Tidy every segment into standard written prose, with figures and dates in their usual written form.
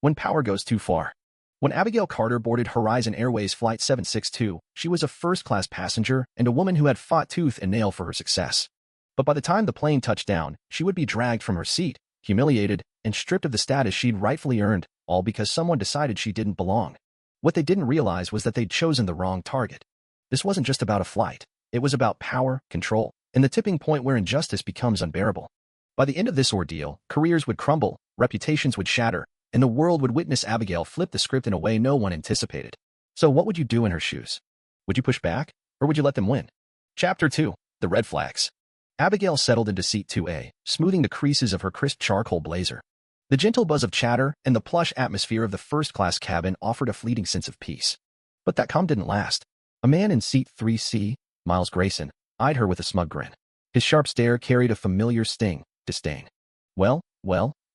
When power goes too far. When Abigail Carter boarded Horizon Airways Flight 762, she was a first-class passenger and a woman who had fought tooth and nail for her success. But by the time the plane touched down, she would be dragged from her seat, humiliated, and stripped of the status she'd rightfully earned, all because someone decided she didn't belong. What they didn't realize was that they'd chosen the wrong target. This wasn't just about a flight. It was about power, control, and the tipping point where injustice becomes unbearable. By the end of this ordeal, careers would crumble, reputations would shatter, and the world would witness Abigail flip the script in a way no one anticipated. So what would you do in her shoes? Would you push back, or would you let them win? Chapter 2. The Red Flags. Abigail settled into seat 2A, smoothing the creases of her crisp charcoal blazer. The gentle buzz of chatter and the plush atmosphere of the first-class cabin offered a fleeting sense of peace. But that calm didn't last. A man in seat 3C, Miles Grayson, eyed her with a smug grin. His sharp stare carried a familiar sting, disdain. Well,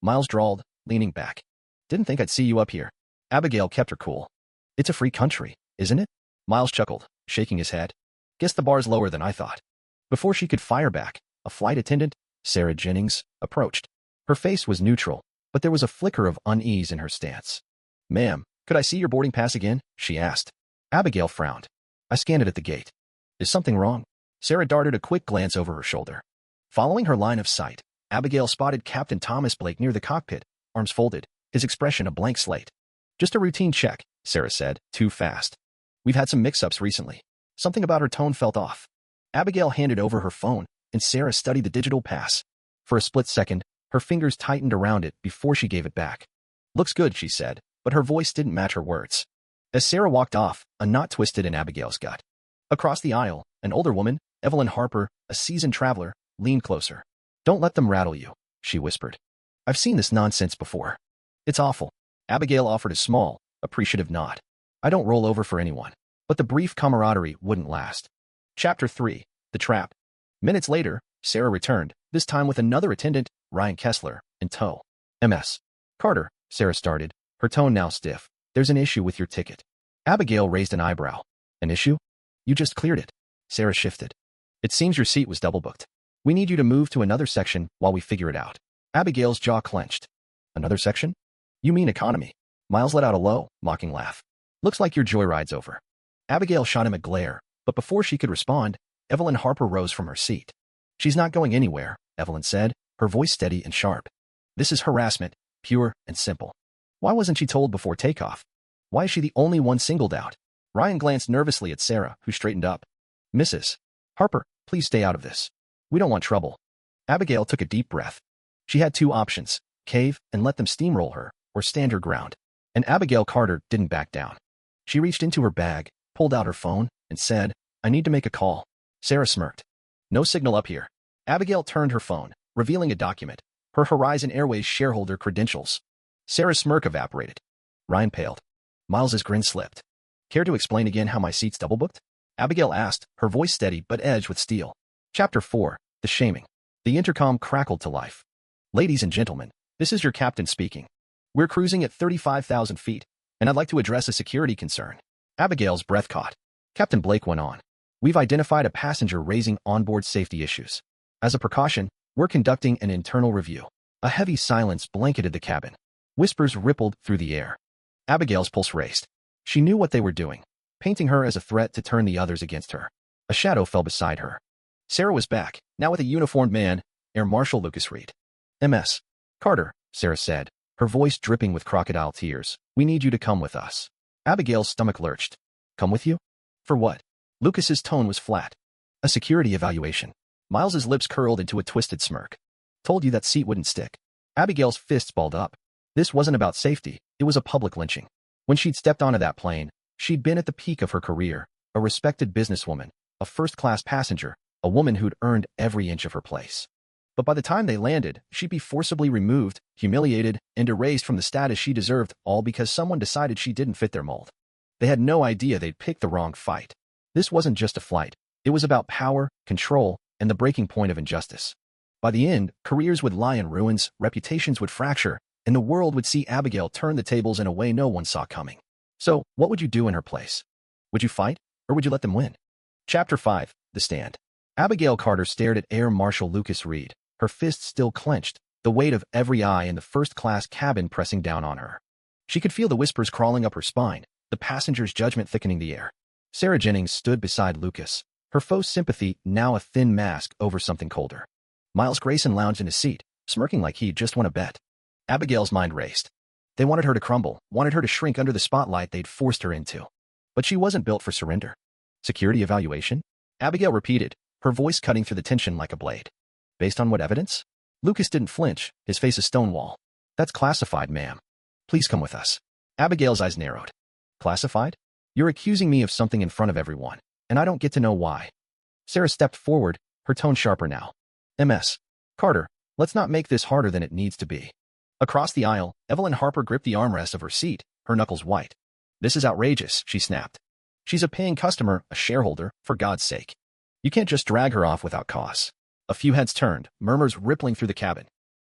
Miles drawled, leaning back. Didn't think I'd see you up here. Abigail kept her cool. It's a free country, isn't it? Miles chuckled, shaking his head. Guess the bar's lower than I thought. Before she could fire back, a flight attendant, Sarah Jennings, approached. Her face was neutral, but there was a flicker of unease in her stance. Ma'am, could I see your boarding pass again? She asked. Abigail frowned. I scanned it at the gate. Is something wrong? Sarah darted a quick glance over her shoulder. Following her line of sight, Abigail spotted Captain Thomas Blake near the cockpit, arms folded, his expression a blank slate. Just a routine check, Sarah said, too fast. We've had some mix-ups recently. Something about her tone felt off. Abigail handed over her phone, and Sarah studied the digital pass. For a split second, her fingers tightened around it before she gave it back. Looks good, she said, but her voice didn't match her words. As Sarah walked off, a knot twisted in Abigail's gut. Across the aisle, an older woman, Evelyn Harper, a seasoned traveler, leaned closer. Don't let them rattle you, she whispered. I've seen this nonsense before. It's awful. Abigail offered a small, appreciative nod. I don't roll over for anyone. But the brief camaraderie wouldn't last. Chapter 3. The Trap. Minutes later, Sarah returned, this time with another attendant, Ryan Kessler, in tow. Ms. Carter, Sarah started, her tone now stiff. There's an issue with your ticket. Abigail raised an eyebrow. An issue? You just cleared it. Sarah shifted. It seems your seat was double booked. We need you to move to another section while we figure it out. Abigail's jaw clenched. Another section? You mean economy? Miles let out a low, mocking laugh. Looks like your joyride's over. Abigail shot him a glare, but before she could respond, Evelyn Harper rose from her seat. She's not going anywhere, Evelyn said, her voice steady and sharp. This is harassment, pure and simple. Why wasn't she told before takeoff? Why is she the only one singled out? Ryan glanced nervously at Sarah, who straightened up. Mrs. Harper, please stay out of this. We don't want trouble. Abigail took a deep breath. She had two options, cave and let them steamroll her, or stand her ground. And Abigail Carter didn't back down. She reached into her bag, pulled out her phone, and said, I need to make a call. Sarah smirked. No signal up here. Abigail turned her phone, revealing a document, her Horizon Airways shareholder credentials. Sarah's smirk evaporated. Ryan paled. Miles's grin slipped. Care to explain again how my seat's double-booked? Abigail asked, her voice steady but edged with steel. Chapter 4. The Shaming. The intercom crackled to life. Ladies and gentlemen, this is your captain speaking. We're cruising at 35,000 feet, and I'd like to address a security concern. Abigail's breath caught. Captain Blake went on. We've identified a passenger raising onboard safety issues. As a precaution, we're conducting an internal review. A heavy silence blanketed the cabin. Whispers rippled through the air. Abigail's pulse raced. She knew what they were doing, painting her as a threat to turn the others against her. A shadow fell beside her. Sarah was back, now with a uniformed man, Air Marshal Lucas Reed. Ms. Carter, Sarah said, her voice dripping with crocodile tears. We need you to come with us. Abigail's stomach lurched. Come with you? For what? Lucas's tone was flat. A security evaluation. Miles's lips curled into a twisted smirk. Told you that seat wouldn't stick. Abigail's fists balled up. This wasn't about safety, it was a public lynching. When she'd stepped onto that plane, she'd been at the peak of her career, a respected businesswoman, a first-class passenger, a woman who'd earned every inch of her place. But by the time they landed, she'd be forcibly removed, humiliated, and erased from the status she deserved, all because someone decided she didn't fit their mold. They had no idea they'd picked the wrong fight. This wasn't just a flight. It was about power, control, and the breaking point of injustice. By the end, careers would lie in ruins, reputations would fracture, and the world would see Abigail turn the tables in a way no one saw coming. So, what would you do in her place? Would you fight, or would you let them win? Chapter 5. The Stand. Abigail Carter stared at Air Marshal Lucas Reed, her fists still clenched, the weight of every eye in the first-class cabin pressing down on her. She could feel the whispers crawling up her spine, the passenger's judgment thickening the air. Sarah Jennings stood beside Lucas, her faux sympathy now a thin mask over something colder. Miles Grayson lounged in his seat, smirking like he'd just won a bet. Abigail's mind raced. They wanted her to crumble, wanted her to shrink under the spotlight they'd forced her into. But she wasn't built for surrender. Security evaluation? Abigail repeated, her voice cutting through the tension like a blade. Based on what evidence? Lucas didn't flinch, his face a stone wall. That's classified, ma'am. Please come with us. Abigail's eyes narrowed. Classified? You're accusing me of something in front of everyone, and I don't get to know why. Sarah stepped forward, her tone sharper now. Ms. Carter, let's not make this harder than it needs to be. Across the aisle, Evelyn Harper gripped the armrest of her seat, her knuckles white. This is outrageous, she snapped. She's a paying customer, a shareholder, for God's sake. You can't just drag her off without cause. A few heads turned, murmurs rippling through the cabin.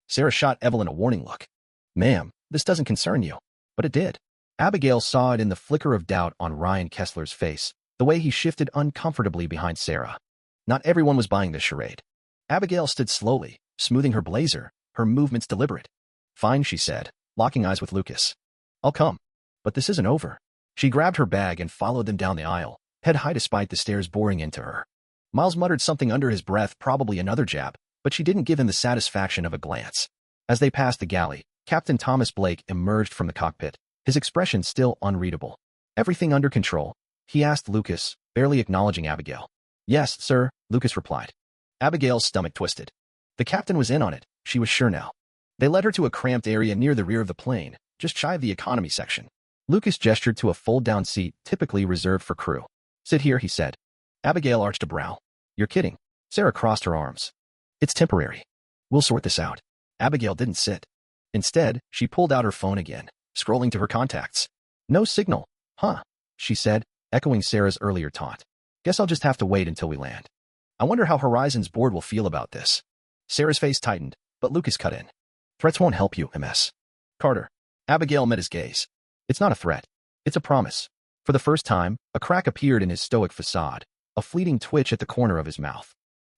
Sarah shot Evelyn a warning look. Ma'am, this doesn't concern you. But it did. Abigail saw it in the flicker of doubt on Ryan Kessler's face, the way he shifted uncomfortably behind Sarah. Not everyone was buying this charade. Abigail stood slowly, smoothing her blazer, her movements deliberate. Fine, she said, locking eyes with Lucas. I'll come. But this isn't over. She grabbed her bag and followed them down the aisle, head high despite the stares boring into her. Miles muttered something under his breath, probably another jab, but she didn't give him the satisfaction of a glance. As they passed the galley, Captain Thomas Blake emerged from the cockpit, his expression still unreadable. Everything under control? He asked Lucas, barely acknowledging Abigail. Yes, sir, Lucas replied. Abigail's stomach twisted. The captain was in on it, she was sure now. They led her to a cramped area near the rear of the plane, just shy of the economy section. Lucas gestured to a fold-down seat typically reserved for crew. Sit here, he said. Abigail arched a brow. You're kidding. Sarah crossed her arms. It's temporary. We'll sort this out. Abigail didn't sit. Instead, she pulled out her phone again, scrolling to her contacts. No signal. Huh, she said, echoing Sarah's earlier taunt. Guess I'll just have to wait until we land. I wonder how Horizon's board will feel about this. Sarah's face tightened, but Lucas cut in. Threats won't help you, Ms. Carter. Abigail met his gaze. It's not a threat. It's a promise. For the first time, a crack appeared in his stoic facade, a fleeting twitch at the corner of his mouth.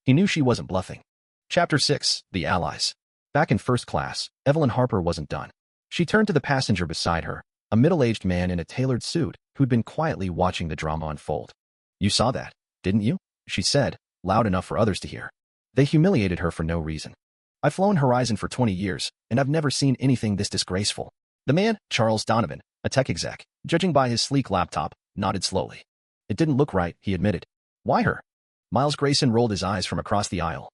He knew she wasn't bluffing. Chapter 6, The Allies. Back in first class, Evelyn Harper wasn't done. She turned to the passenger beside her, a middle-aged man in a tailored suit who'd been quietly watching the drama unfold. You saw that, didn't you? She said, loud enough for others to hear. They humiliated her for no reason. I've flown Horizon for 20 years, and I've never seen anything this disgraceful. The man, Charles Donovan, a tech exec, judging by his sleek laptop, nodded slowly. It didn't look right, he admitted. Why her? Miles Grayson rolled his eyes from across the aisle.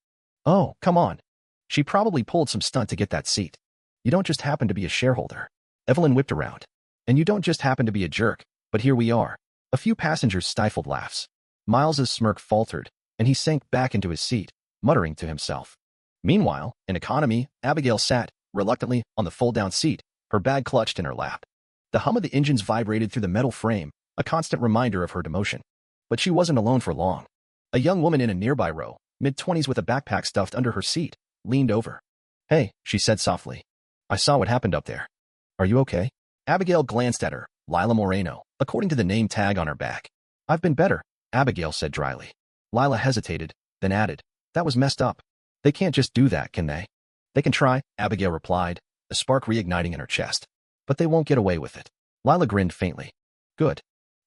Oh, come on. She probably pulled some stunt to get that seat. You don't just happen to be a shareholder. Evelyn whipped around. And you don't just happen to be a jerk, but here we are. A few passengers stifled laughs. Miles's smirk faltered, and he sank back into his seat, muttering to himself. Meanwhile, in economy, Abigail sat, reluctantly, on the fold-down seat, her bag clutched in her lap. The hum of the engines vibrated through the metal frame, a constant reminder of her demotion. But she wasn't alone for long. A young woman in a nearby row, mid-20s with a backpack stuffed under her seat, leaned over. Hey, she said softly. I saw what happened up there. Are you okay? Abigail glanced at her, Lila Moreno, according to the name tag on her back. I've been better, Abigail said dryly. Lila hesitated, then added, that was messed up. They can't just do that, can they? They can try, Abigail replied, a spark reigniting in her chest. But they won't get away with it. Lila grinned faintly. Good.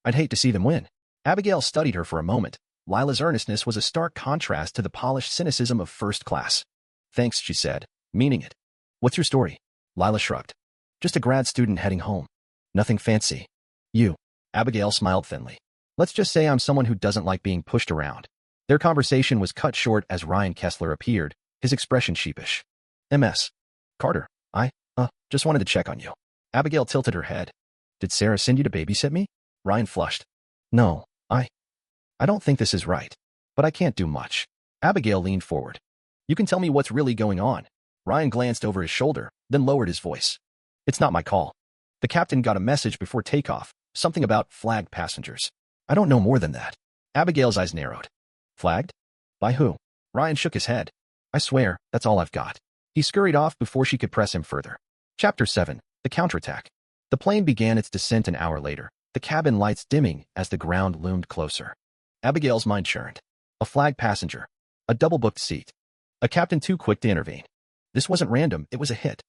I'd hate to see them win. Abigail studied her for a moment. Lila's earnestness was a stark contrast to the polished cynicism of first class. Thanks, she said, meaning it. What's your story? Lila shrugged. Just a grad student heading home. Nothing fancy. You. Abigail smiled thinly. Let's just say I'm someone who doesn't like being pushed around. Their conversation was cut short as Ryan Kessler appeared, his expression sheepish. Ms. Carter, just wanted to check on you. Abigail tilted her head. Did Sarah send you to babysit me? Ryan flushed. No, I don't think this is right. But I can't do much. Abigail leaned forward. You can tell me what's really going on. Ryan glanced over his shoulder, then lowered his voice. It's not my call. The captain got a message before takeoff, something about flagged passengers. I don't know more than that. Abigail's eyes narrowed. Flagged? By who? Ryan shook his head. I swear, that's all I've got. He scurried off before she could press him further. Chapter 7, The Counterattack. The plane began its descent an hour later, the cabin lights dimming as the ground loomed closer. Abigail's mind churned. A flagged passenger. A double-booked seat. A captain too quick to intervene. This wasn't random, it was a hit.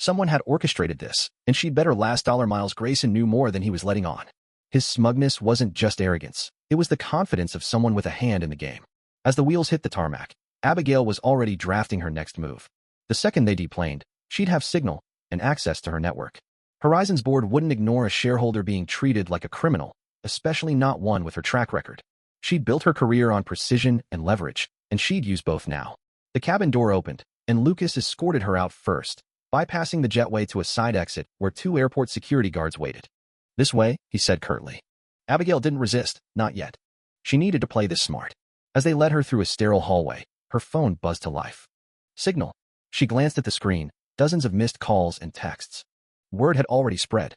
Someone had orchestrated this, and she'd better last. Miles Grayson knew more than he was letting on. His smugness wasn't just arrogance. It was the confidence of someone with a hand in the game. As the wheels hit the tarmac, Abigail was already drafting her next move. The second they deplaned, she'd have signal and access to her network. Horizon's board wouldn't ignore a shareholder being treated like a criminal, especially not one with her track record. She'd built her career on precision and leverage, and she'd use both now. The cabin door opened, and Lucas escorted her out first, bypassing the jetway to a side exit where 2 airport security guards waited. "This way," he said curtly. Abigail didn't resist, not yet. She needed to play this smart. As they led her through a sterile hallway, her phone buzzed to life. Signal. She glanced at the screen, dozens of missed calls and texts. Word had already spread.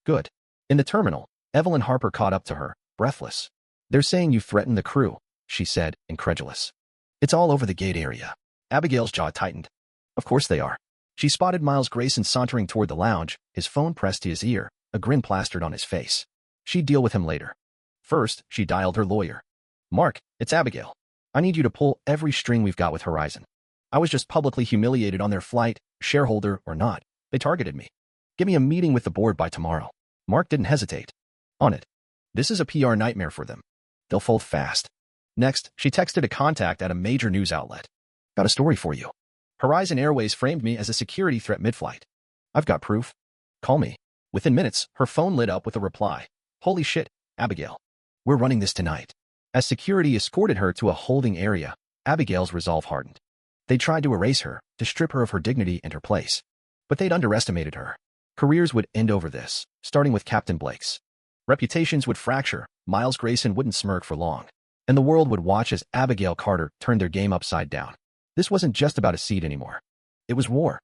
Good. In the terminal, Evelyn Harper caught up to her, breathless. "They're saying you threatened the crew," she said, incredulous. "It's all over the gate area." Abigail's jaw tightened. Of course they are. She spotted Miles Grayson sauntering toward the lounge, his phone pressed to his ear, a grin plastered on his face. She'd deal with him later. First, she dialed her lawyer. "Mark, it's Abigail. I need you to pull every string we've got with Horizon. I was just publicly humiliated on their flight, shareholder or not. They targeted me. Give me a meeting with the board by tomorrow." Mark didn't hesitate. "On it. This is a PR nightmare for them. They'll fold fast." Next, she texted a contact at a major news outlet. "Got a story for you. Horizon Airways framed me as a security threat mid-flight. I've got proof. Call me." Within minutes, her phone lit up with a reply. "Holy shit, Abigail. We're running this tonight." As security escorted her to a holding area, Abigail's resolve hardened. They tried to erase her, to strip her of her dignity and her place. But they'd underestimated her. Careers would end over this, starting with Captain Blake's. Reputations would fracture, Miles Grayson wouldn't smirk for long, and the world would watch as Abigail Carter turned their game upside down. This wasn't just about a seat anymore. It was war.